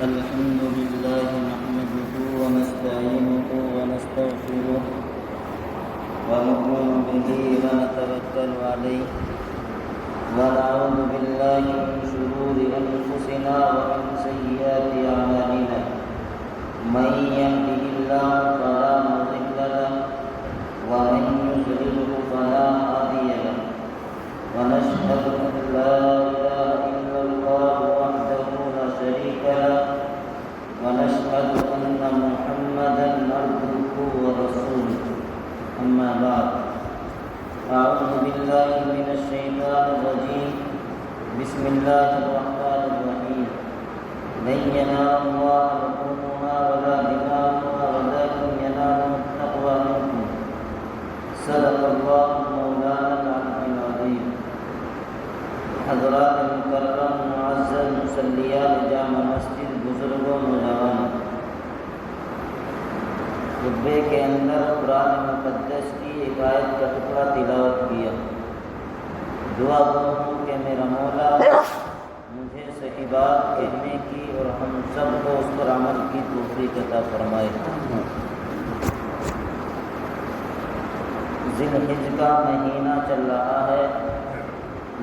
الحمد لله نحمده ونستعينه ونستغفره ونؤمن به ونتوكل عليه ونعوذ بالله من شرور أنفسنا ومن سيئات أعمالنا من يهده الله فلا مضل له ومن يضلله فلا هادي له ونشهد أن لا إله إلا الله وحده لا شريك له ونشهد أن محمدا عبده ورسوله أما بعد أعوذ بالله من الشيطان الرجيم بسم الله الرحمن الرحيم لن ينال الله لحومها ولا دماؤها ولكن يناله التقوى منكم صدق الله مولانا العلي العظيم حضرات مکرم معزز مصلیان جامع مسجد بزرگوں نوجوان، خطبے کے اندر قرآن مقدس کی ایک آیت کا ٹکڑا تلاوت کیا۔ دعا گو ہوں کہ میرا مولا مجھے صحیح بات کہنے کی اور ہم سب کو اس پر عمل کی توفیق عطا فرمائے۔ ذی الحجہ کا مہینہ چل رہا ہے،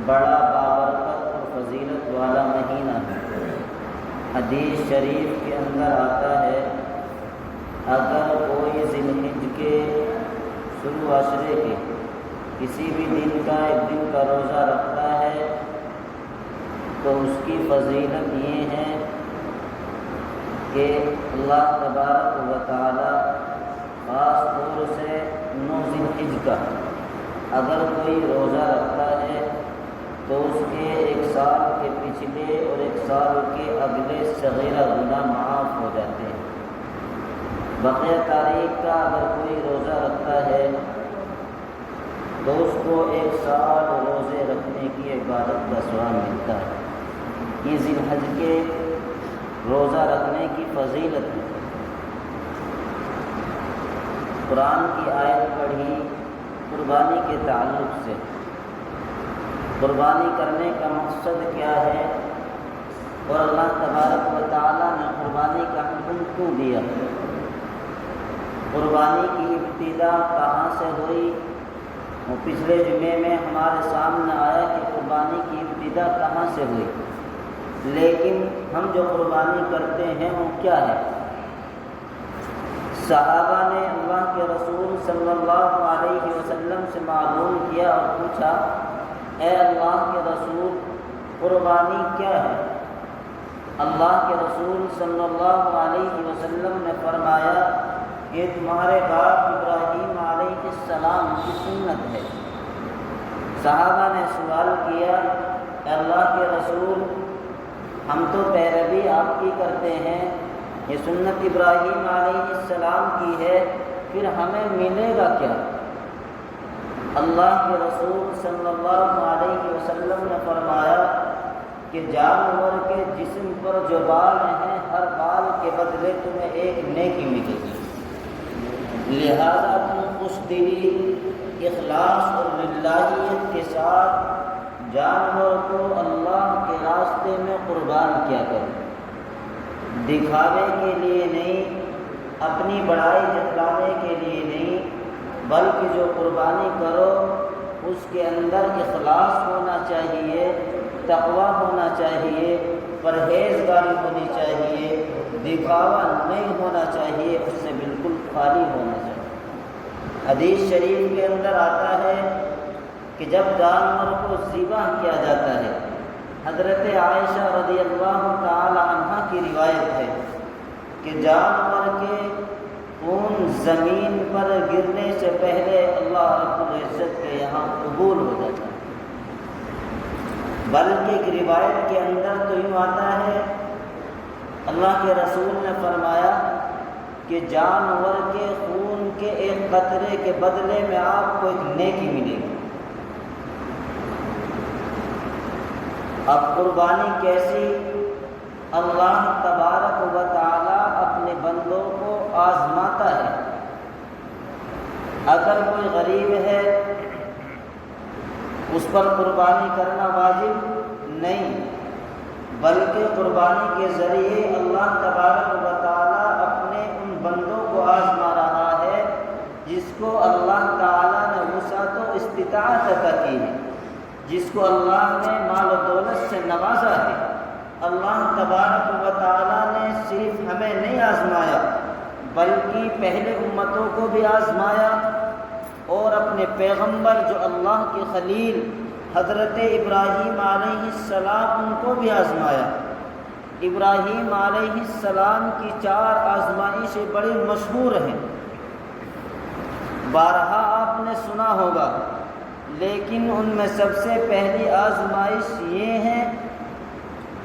بڑا بابرکت اور فضیلت والا مہینہ ہے۔ حدیث شریف کے اندر آتا ہے، اگر کوئی ذی الحجہ کے شروع عشرے کے کسی بھی دن کا ایک دن کا روزہ رکھتا ہے تو اس کی فضیلت یہ ہے کہ اللہ تبارک و تعالی خاص طور سے 9 ذی الحجہ کا اگر کوئی روزہ رکھتا ہے تو اس کے ایک سال کے پچھلے اور ایک سال کے اگلے صغیرہ گناہ معاف ہو جاتے ہیں۔ بقیہ تاریخ کا اگر کوئی روزہ رکھتا ہے تو اس کو 1 سال روزے رکھنے کی عبادت کا ثواب ملتا ہے۔ یہ ذی الحجہ کے روزہ رکھنے کی فضیلت ہے۔ قرآن کی آیت پڑھی قربانی کے تعلق سے۔ قربانی کرنے کا مقصد کیا ہے اور اللہ تبارک و تعالیٰ نے قربانی کا حکم کیوں دیا؟ قربانی کی ابتدا کہاں سے ہوئی؟ وہ پچھلے جمعے میں ہمارے سامنے آیا کہ قربانی کی ابتدا کہاں سے ہوئی، لیکن ہم جو قربانی کرتے ہیں وہ کیا ہے؟ صحابہ نے اللہ کے رسول صلی اللہ علیہ وسلم سے معلوم کیا اور پوچھا، اے اللہ کے رسول قربانی کیا ہے؟ اللہ کے رسول صلی اللہ علیہ وسلم نے فرمایا یہ تمہارے باپ ابراہیم علیہ السلام کی سنت ہے۔ صحابہ نے سوال کیا، اے اللہ کے رسول ہم تو پیروی آپ کی کرتے ہیں، یہ سنت ابراہیم علیہ السلام کی ہے، پھر ہمیں ملے گا کیا؟ اللہ کے رسول صلی اللہ علیہ وسلم نے فرمایا کہ جانور کے جسم پر جو بال ہیں ہر بال کے بدلے تمہیں ایک نیکی ملے گی، لہذا تم خوش دلی، اخلاص اور للہیت کے ساتھ جانور کو اللہ کے راستے میں قربان کیا کرو، دکھاوے کے لیے نہیں، اپنی بڑائی جتلانے کے لیے نہیں، بلکہ جو قربانی کرو اس کے اندر اخلاص ہونا چاہیے، تقوی ہونا چاہیے، پرہیزگاری ہونی چاہیے، دکھاوا نہیں ہونا چاہیے، اس سے بالکل خالی ہونا چاہیے۔ حدیث شریف کے اندر آتا ہے کہ جب جانور کو ذبح کیا جاتا ہے، حضرت عائشہ رضی اللہ تعالی عنہا کی روایت ہے کہ جانور کے خون زمین پر گرنے سے پہلے اللہ رب العزت کے یہاں قبول ہو جاتا ہے۔ بلکہ ایک روایت کے اندر تو یوں آتا ہے، اللہ کے رسول نے فرمایا کہ جانور کے خون کے ایک قطرے کے بدلے میں آپ کو ایک نیکی ملے گی۔ اب قربانی کیسی؟ اللہ تبارک و تعالی اپنے بندوں کو آزماتا ہے۔ اگر کوئی غریب ہے اس پر قربانی کرنا واجب نہیں، بلکہ قربانی کے ذریعے اللہ تبارک و تعالیٰ اپنے ان بندوں کو آزما رہا ہے جس کو اللہ تعالیٰ نے وسعت و استطاعت عطا کی ہے، جس کو اللہ نے مال و دولت سے نوازا ہے۔ اللہ تبارک و تعالیٰ نے صرف ہمیں نہیں آزمایا بلکہ پہلے امتوں کو بھی آزمایا، اور اپنے پیغمبر جو اللہ کے خلیل حضرت ابراہیم علیہ السلام ان کو بھی آزمایا۔ ابراہیم علیہ السلام کی 4 آزمائشیں بڑی مشہور ہیں، بارہا آپ نے سنا ہوگا، لیکن ان میں سب سے پہلی آزمائش یہ ہے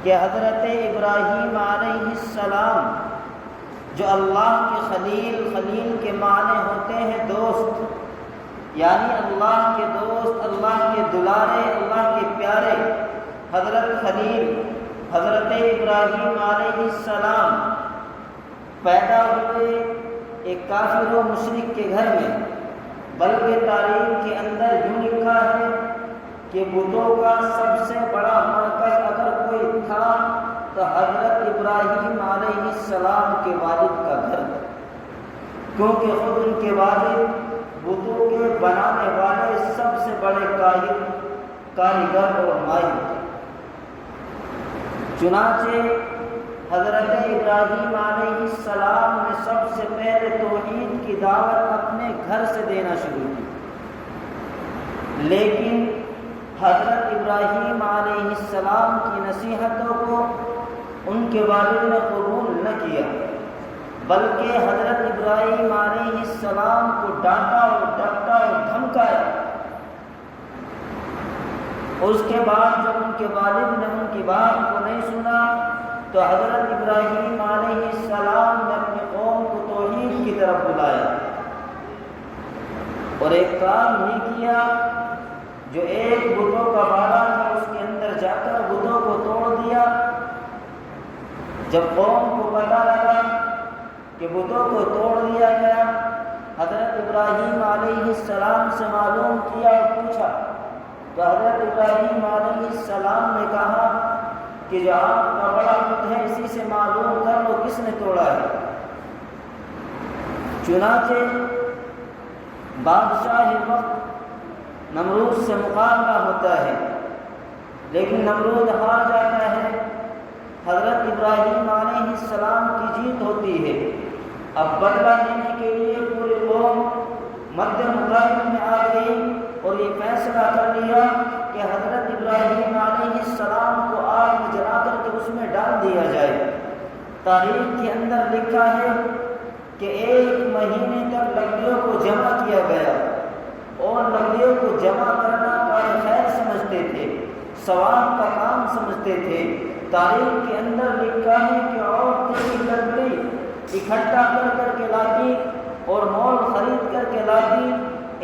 کہ حضرت ابراہیم علیہ السلام جو اللہ کے خلیل کے معنی ہوتے ہیں دوست، یعنی اللہ کے دوست، اللہ کے دلارے، اللہ کے پیارے، حضرت خلیل حضرت ابراہیم علیہ السلام پیدا ہوئے ایک کافر و مشرک کے گھر میں، بلکہ تاریخ کے اندر یوں لکھا ہے کہ بتوں کا سب سے بڑا مرکز اگر کوئی تھا تو حضرت ابراہیم علیہ السلام کے والد کا گھر تھا، کیونکہ خود ان کے والد بتوں کے بنانے والے سب سے بڑے کاریگر اور ماہر تھے۔ چنانچہ حضرت ابراہیم علیہ السلام نے سب سے پہلے توحید کی دعوت اپنے گھر سے دینا شروع کی، لیکن حضرت ابراہیم علیہ السلام کی نصیحتوں کو ان کے والد نے قبول نہ کیا، بلکہ حضرت ابراہیم علیہ السلام کو ڈانٹا اور ڈپٹا اور دھمکایا۔ اس کے بعد جب ان کے والد نے ان کی بات کو نہیں سنا تو حضرت ابراہیم علیہ السلام نے اپنی قوم کو توحید کی طرف بلایا، اور ایک کام ہی کیا جو ایک بتوں کا باڑہ تھا اس کے اندر جا کر بتوں کو توڑ دیا۔ جب قوم کو پتہ لگا کہ بتوں کو توڑ دیا گیا، حضرت ابراہیم علیہ السلام سے معلوم کیا اور پوچھا، تو حضرت ابراہیم علیہ السلام نے کہا کہ جو آپ کا بڑا بت ہے اسی سے معلوم کر لو کس نے توڑا ہے۔ چنانچہ بادشاہ وقت نمرود سے مقابلہ ہوتا ہے، لیکن نمرود ہار جاتا ہے، حضرت ابراہیم علیہ السلام کی جیت ہوتی ہے۔ اب بدلہ لینے کے لیے پوری قوم مد مقابل میں آ گئی اور یہ فیصلہ کر لیا کہ حضرت ابراہیم علیہ السلام کو آگ میں جلا کر کے اس میں ڈال دیا جائے۔ تاریخ کے اندر لکھا ہے کہ 1 مہینے تک لکڑیوں کو جمع کیا گیا، اور لکڑیوں کو جمع کرنا کار خیر سمجھتے تھے، ثواب کا کام سمجھتے تھے۔ تاریخ کے اندر لکھا ہے کہ عورتیں کی لکڑی اکٹھا کر کے لاتی اور مول خرید کر کے لاتی۔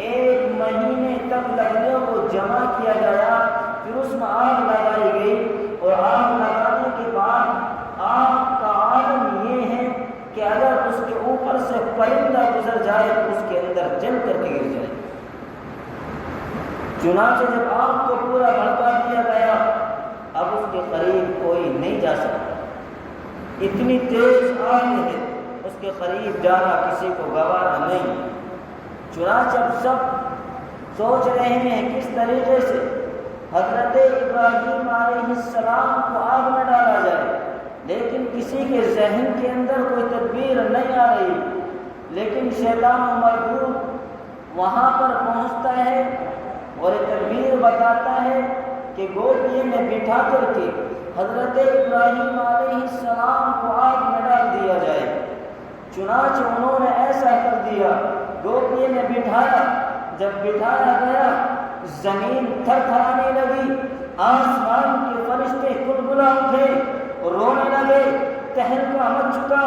1 مہینے تک لکڑیوں کو جمع کیا گیا، پھر اس میں آگ لگائی گئی، اور آگ لگانے کے بعد آگ کا عالم یہ ہے کہ اگر اس کے اوپر سے پرندہ گزر جائے تو اس کے اندر جل کر کے گر جائے۔ چنانچہ جب آگ کو پورا بھڑکا دیا گیا، اب اس کے قریب کوئی نہیں جا سکتا، اتنی تیز آگ ہے، اس کے قریب جانا کسی کو گوارا نہیں۔ چنانچہ اب سب سوچ رہے ہیں کس طریقے سے حضرت ابراہیم علیہ السلام کو آگ میں ڈالا جائے، لیکن کسی کے ذہن کے اندر کوئی تدبیر نہیں آ رہی۔ لیکن شیطان و مردود وہاں پر پہنچتا ہے اور ایک تدبیر بتاتا ہے کہ گودیے میں بٹھا کر کے حضرت ابراہیم علیہ السلام کو آگ میں ڈال دیا جائے۔ چنانچہ انہوں نے ایسا کر دیا، گودیے میں بٹھایا۔ جب بٹھایا گیا زمین تھر تھرانے لگی، آسمان کے فرشتے کلبلا اٹھے، رونے لگے، تہلکہ مچ چکا،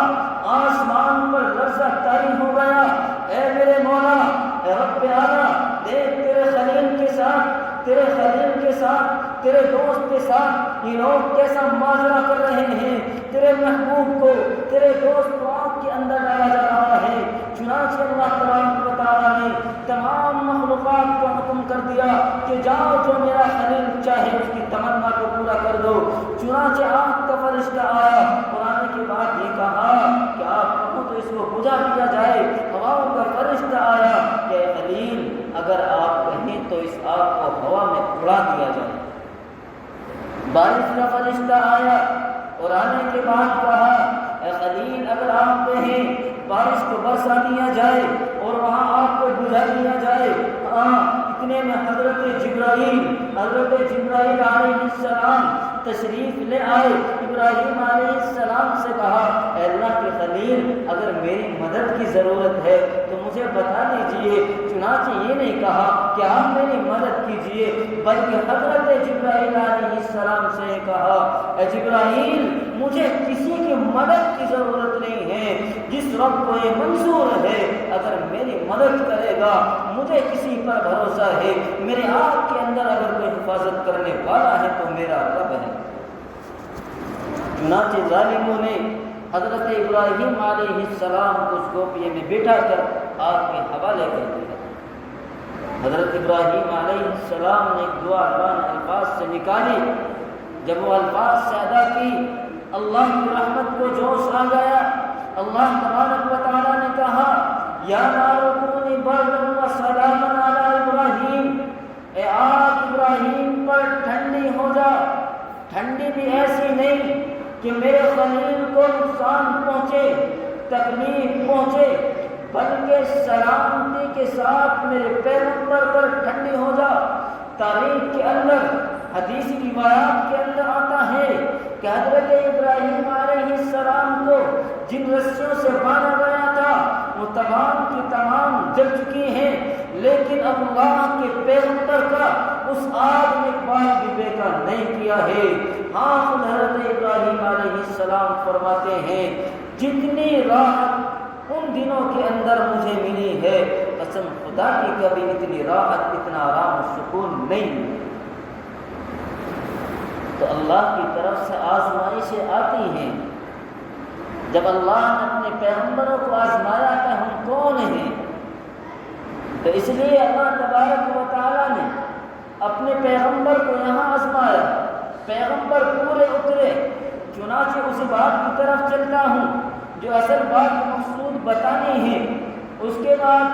آسمان پر لرزہ طاری ہو گیا۔ اے میرے مولا، اے رب اعلیٰ، دیکھ تیرے خلیل کے ساتھ، تیرے خلیل کے ساتھ، تیرے دوست کے ساتھ یہ لوگ کیسا معاذرہ کر رہے ہیں، تیرے محبوب کو، تیرے دوست کو آگ کے اندر ڈالا جا رہا ہے۔ چنانچہ اللہ تبارک و تعالیٰ نے تمام مخلوقات کو حکم کر دیا کہ جاؤ جو میرا خلیل چاہے اس کی تمنا کو پورا کر دو۔ چنانچہ آگ فرشتہ آیا اور آنے کے بعد یہ کہا کہ آپ کہو تو اس کو بجھا دیا جائے۔ ہواؤں کا فرشتہ آیا کہ خلیل اگر آپ کہیں تو اس آگ کو ہوا میں اڑا دیا جائے۔ بارش کا فرشتہ آیا اور آنے کے بعد کہا اے خلیل اگر آپ کہیں بارش کو برسا دیا جائے اور وہاں آگ کو بجھا دیا جائے۔ اتنے میں حضرت جبرائیل علیہ السلام تشریف لے آئے۔ ابراہیم علیہ السلام سے کہا اے اللہ کے خلیل اگر میری مدد کی ضرورت ہے تو مجھے بتا دیجئے۔ چنانچہ یہ نہیں کہا کہ آپ میری مدد کیجئے، بلکہ حضرت جبرائیل علیہ السلام سے کہا اے جبرائیل مجھے کسی کی مدد کی ضرورت نہیں ہے، جس رب کو یہ منظور ہے اگر میری مدد کرے گا، مجھے کسی پر بھروسہ ہے، میرے آگ کے اندر اگر کوئی حفاظت کرنے والا ہے تو میرا رب ہے۔ چنانچہ ظالموں نے حضرت ابراہیم علیہ السلام کو اس گوپیے میں بٹھا کر آگ کے حوالے کر دیا۔ حضرت ابراہیم علیہ السلام نے ایک دعا اللہ الفاظ سے نکالی، جب وہ الفاظ سے ادا کی اللہ کی رحمت کو جوش آ گیا۔ اللہ تبارک و تعالیٰ نے کہا یا نار کونی بردن و سلاما علی ابراہیم، اے آگ ابراہیم پر ٹھنڈی ہو جا، ٹھنڈی بھی ایسی نہیں کہ میرے خلیل کو نقصان پہنچے، تکلیف پہنچے، بلکہ سلامتی کے ساتھ میرے پیغمبر پر ٹھنڈی ہو جا۔ تاریخ کے اندر حدیث کی روایات کے اندر آتا ہے کہ حضرت ابراہیم علیہ السلام کو جن رسیوں سے باندھا گیا تھا وہ تمام کی تمام جل چکی ہیں، لیکن اللہ کے پیغمبر کا اس آگ میں بال بھی بیکار نہیں کیا ہے۔ ہاں خود حضرت ابراہیم علیہ السلام فرماتے ہیں جتنی راحت ان دنوں کے اندر مجھے ملی ہے قسم خدا کی کبھی اتنی راحت اتنا آرام و سکون نہیں ملی۔ تو اللہ کی طرف سے آزمائشیں آتی ہیں۔ جب اللہ نے اپنے پیغمبروں کو آزمایا کہ ہم کون ہیں، تو اس لیے اللہ تبارک و تعالیٰ نے اپنے پیغمبر کو یہاں آزمایا۔ پیغمبر پورے اترے، چنانچہ اس بات کی طرف چلتا ہوں جو اصل بات مقصود بتانی ہے۔ اس کے بعد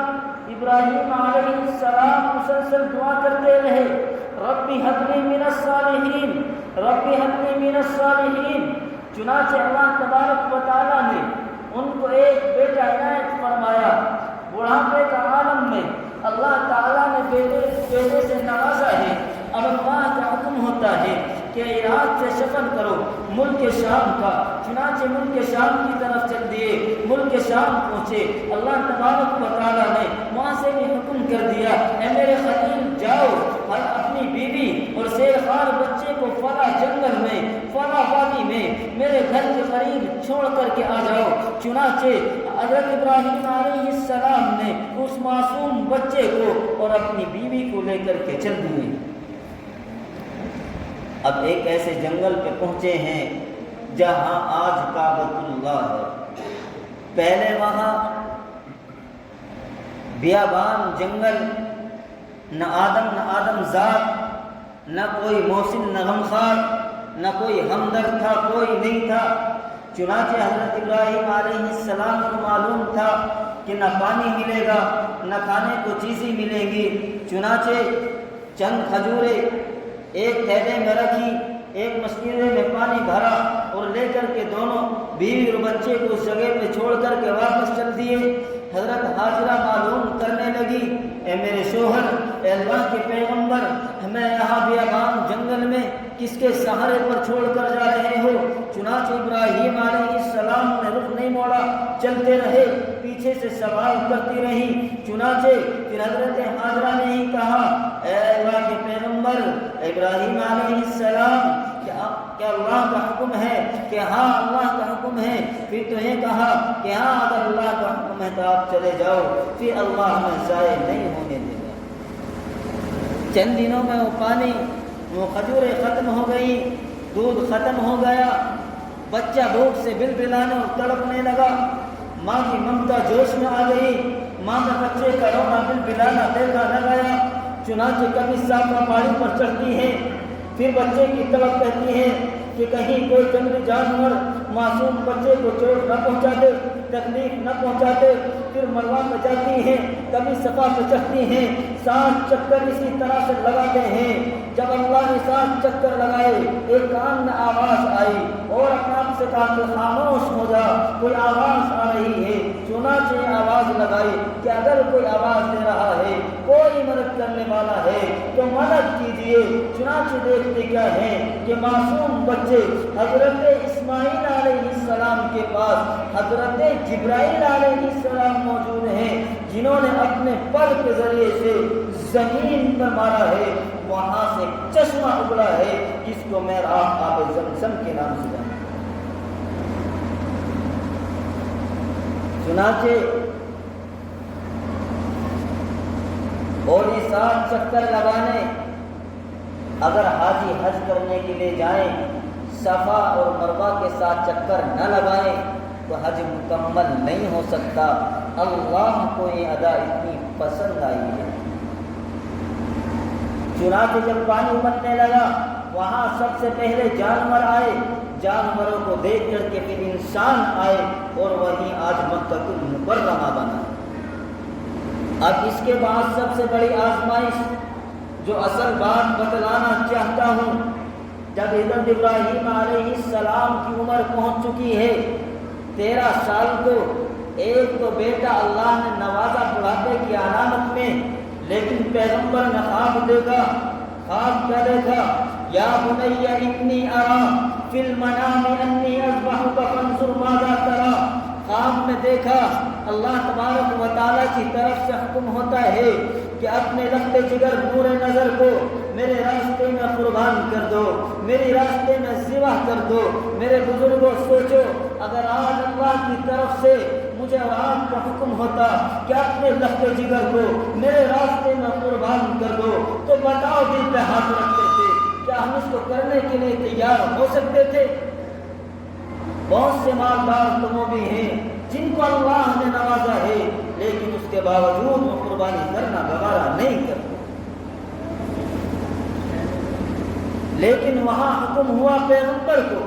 ابراہیم علیہ السلام مسلسل دعا کرتے رہے ربی ہب لی من الصالحین، ربی ہب لی من الصالحین۔ چنانچہ اللہ تبارک و تعالیٰ نے ان کو ایک بیٹا عنایت فرمایا۔ بڑھاپے کا عالم میں اللہ تعالیٰ نے بیٹے سے نوازا ہے۔ اب اللہ کا حکم ہوتا ہے کہ عراق سے سفر کرو ملک شام کا۔ چنانچہ ملک شام کی طرف چل دیے، ملک شام پہنچے۔ اللہ تبارک و تعالیٰ نے وہاں سے بھی حکم کر دیا اے میرے خلیل جاؤ اور اپنی بیوی اور شیرخوار بچے کو فلاں جنگل میں فلاں وادی میں میرے گھر کے قریب چھوڑ کر کے آ جاؤ۔ چنانچہ حضرت ابراہیم علیہ السلام نے اس معصوم بچے کو اور اپنی بیوی کو لے کر کے چل دیے۔ اب ایک ایسے جنگل پہ پہنچے ہیں جہاں آج کعبۃ اللہ ہے۔ پہلے وہاں بیابان جنگل، نہ آدم ذات، نہ کوئی محسن نہ غمخوار، نہ کوئی ہمدرد تھا، کوئی نہیں تھا۔ چنانچہ حضرت ابراہیم علیہ السلام کو معلوم تھا کہ نہ پانی ملے گا نہ کھانے کو چیزیں ملیں گی۔ چنانچہ چند کھجوریں ایک تھیلے میں رکھی، ایک مسکینے میں پانی بھرا اور لے کر کے دونوں بیوی اور بچے کو اس جگہ پہ چھوڑ کر کے واپس چل دیے۔ حضرت حاجرہ معلوم کرنے لگی اے میرے شوہر، اے اللہ کے پیغمبر، ہمیں یہاں بیابان جنگل میں کس کے سہارے پر چھوڑ کر جا رہے ہو؟ چنانچہ ابراہیم علیہ السلام نے رخ نہیں موڑا، چلتے رہے، پیچھے سے سوال کرتی رہی۔ چنانچہ پھر حضرت حاجرہ نے ہی کہا اے اللہ کے پیغمبر ابراہیم علیہ السلام، کیا اللہ کا حکم ہے؟ کہ ہاں اللہ کا حکم ہے۔ پھر تو یہ کہا کہ ہاں اگر اللہ کا حکم ہے تو آپ چلے جاؤ، پھر اللہ ہمیں ضائع نہیں ہونے دے گا۔ چند دنوں میں وہ پانی، وہ کھجوریں ختم ہو گئی، دودھ ختم ہو گیا، بچہ بھوک سے بلبلانے اور تڑپنے لگا۔ ماں کی ممتا جوش میں آ گئی، ماں کا بچے کا رونا بلبلانا دیکھا نہ گیا۔ چنانچہ کبھی صافہ پہاڑی پر چڑھتی ہے، پھر بچے کی طرف کہتی ہے کہ کہیں کوئی جنگلی جانور معصوم بچے کو چوٹ نہ پہنچا دے، تکلیف نہ پہنچا دے۔ پھر مروہ پہ جاتی ہیں، کبھی صفا پہ چڑھتی ہیں، 7 چکر اسی طرح سے لگاتے ہیں۔ جب اللہ نے 7 چکر لگائے، ایک کان میں آواز آئی اور اپنے آپ سے کہا کہ خاموش ہو جا، کوئی آواز آ رہی ہے۔ چنانچہ آواز لگائی کہ اگر کوئی آواز دے رہا ہے، کوئی مدد کرنے والا ہے تو مدد کیجیے۔ چنانچہ دیکھتے کیا ہے کہ معصوم بچے حضرت اسماعیل علیہ السلام کے پاس حضرت جبرائیل علیہ السلام موجود ہیں، جنہوں نے اپنے پر کے ذریعے سے زمین پر مارا ہے۔ وہاں سے چشمہ اگلا ہے جس کو میں آب زمزم کے نام سے جانتا ہوں۔ چنانچہ اور یہ 7 چکر لگانے، اگر حاجی حج کرنے کے لیے جائیں، صفا اور مروہ کے 7 چکر نہ لگائیں تو حج مکمل نہیں ہو سکتا۔ اللہ کو یہ ادا اتنی پسند آئی ہے۔ چنانچہ جب پانی ابلنے لگا، وہاں سب سے پہلے جانور آئے، جانوروں کو دیکھ کر کے پھر انسان آئے، اور وہیں آج مکہ المکرمہ بنا۔ اب اس کے بعد سب سے بڑی آزمائش جو اصل بات بتلانا چاہتا ہوں، جب حضرت ابراہیم علیہ السلام کی عمر پہنچ چکی ہے 13 سال کو، ایک تو بیٹا اللہ نے نوازا بڑھاپے کی علامت میں، لیکن پیغمبر نے خواب دیکھا۔ خواب کیا دیکھا؟ یا بنی انی ارا فی المنام انی اذبحک فانظر ماذا تری۔ خواب میں دیکھا اللہ تبارک و تعالیٰ کی طرف سے حکم ہوتا ہے کہ اپنے لخت جگر نور نظر کو میرے راستے میں قربان کر دو، میرے راستے میں ذبح کر دو۔ میرے بزرگوں سوچو، اگر آج اللہ کی طرف سے مجھے اور آپ کو حکم ہوتا کہ اپنے لخت جگر کو میرے راستے میں قربان کر دو، تو بتاؤ دل پہ ہاتھ رکھتے تھے کیا ہم اس کو کرنے کے لیے تیار ہو سکتے تھے؟ بہت سے مالدار تموں بھی ہیں جن کو اللہ نے نوازا ہے، لیکن اس کے باوجود وہ قربانی کرنا گوارا نہیں کرتے۔ لیکن وہاں حکم ہوا پیغمبر کو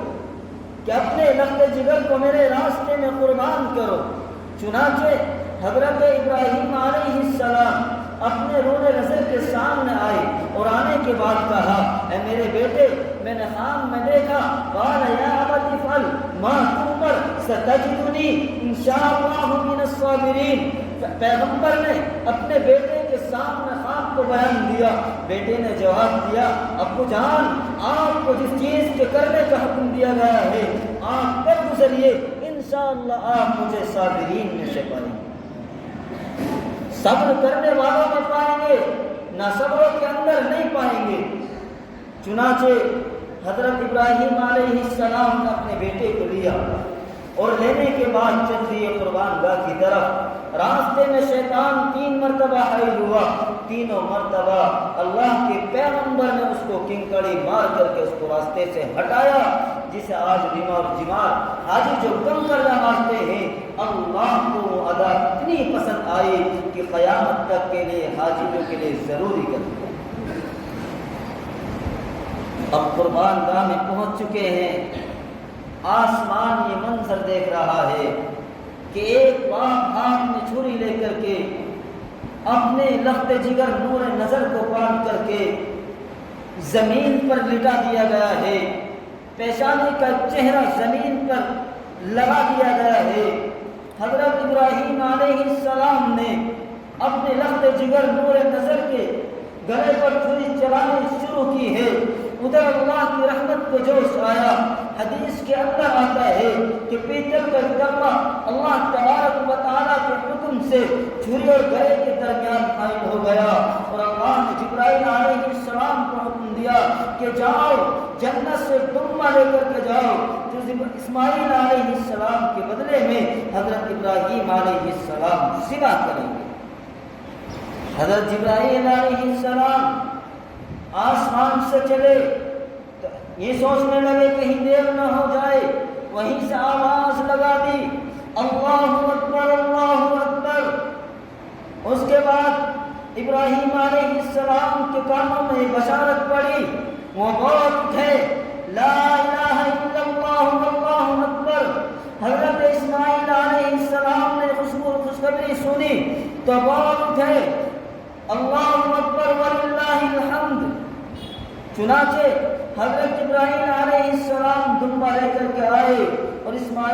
کہ اپنے لخت جگر کو میرے راستے میں قربان کرو۔ چنانچہ حضرت ابراہیم علیہ السلام اپنے رونِ نظر کے سامنے آئے اور آنے کے بعد کہا، اے میرے بیٹے، میں نے خواب میں دیکھا، قال یا ابت افعل ما تؤمر ستجدنی انشاءاللہ من الصابرین۔ پیغمبر نے اپنے بیٹے کے سامنے خواب کو بیان دیا۔ بیٹے نے جواب دیا، ابو جان، آپ کو جس چیز کے کرنے کا حکم دیا گیا ہے آپ پر گزریے، انشاءاللہ آپ مجھے صابرین میں سے پائیں گے، صبر کرنے والوں میں پائیں گے، نہ صبروں کے اندر نہیں پائیں گے۔ چنانچہ حضرت ابراہیم علیہ السلام نے اپنے بیٹے کو لیا اور لینے کے بعد چل دیے قربان گاہ کی طرف۔ راستے میں شیطان 3 مرتبہ حائل ہوا، تینوں مرتبہ اللہ کے پیغمبر نے اس کو کنکڑی مار کر کے اس کو راستے سے ہٹایا، جسے آج بیمار جمار حاجی جو کنکڑ مارتے ہیں، اللہ کو وہ ادا اتنی پسند آئی کہ قیامت تک کے لیے حاجیوں کے لیے ضروری کر دیا۔ اب قربان گاہ میں پہنچ چکے ہیں، آسمان یہ منظر دیکھ رہا ہے کہ ایک باپ ہاتھ میں چھری لے کر کے اپنے لخت جگر نور نظر کو پاٹ کر کے زمین پر لٹا دیا گیا ہے، پیشانی کا چہرہ زمین پر لگا دیا گیا ہے۔ حضرت ابراہیم علیہ السلام نے اپنے لخت جگر نور نظر کے گلے پر چھری چلانی شروع کی ہے۔ ادھر اللہ کی رحمت کو جوش آیا۔ حدیث کے اندر آتا ہے کہ پیتل کا ڈبہ اللہ تبارک و تعالیٰ کے حکم سے چھری اور گلے کے درمیان قائم ہو گیا، اور اللہ نے جبرائیل علیہ السلام کو حکم دیا کہ جاؤ جنت سے دمہ لے کر کے جاؤ، جو اسماعیل علیہ السلام کے بدلے میں حضرت ابراہیم علیہ السلام ذبح کریں گے۔ حضرت جبرائیل علیہ السلام آسمان سے چلے تو یہ سوچنے لگے کہیں دیر نہ ہو جائے، وہیں سے آواز لگا دی، اللہ اکبر اللہ اکبر۔ اس کے بعد ابراہیم علیہ السلام کے کانوں میں بشارت پڑی، وہ بول اٹھے، لا الہ اللہ اکبر۔ حضرت اسماعیل علیہ السلام نے خوشخبری سنی تو بول اٹھے اللہ اکبر وللہ الحمد۔ چنانچہ حضرت ابراہیم علیہ السلام دمبا لے کر کے آئے اور اسماعیل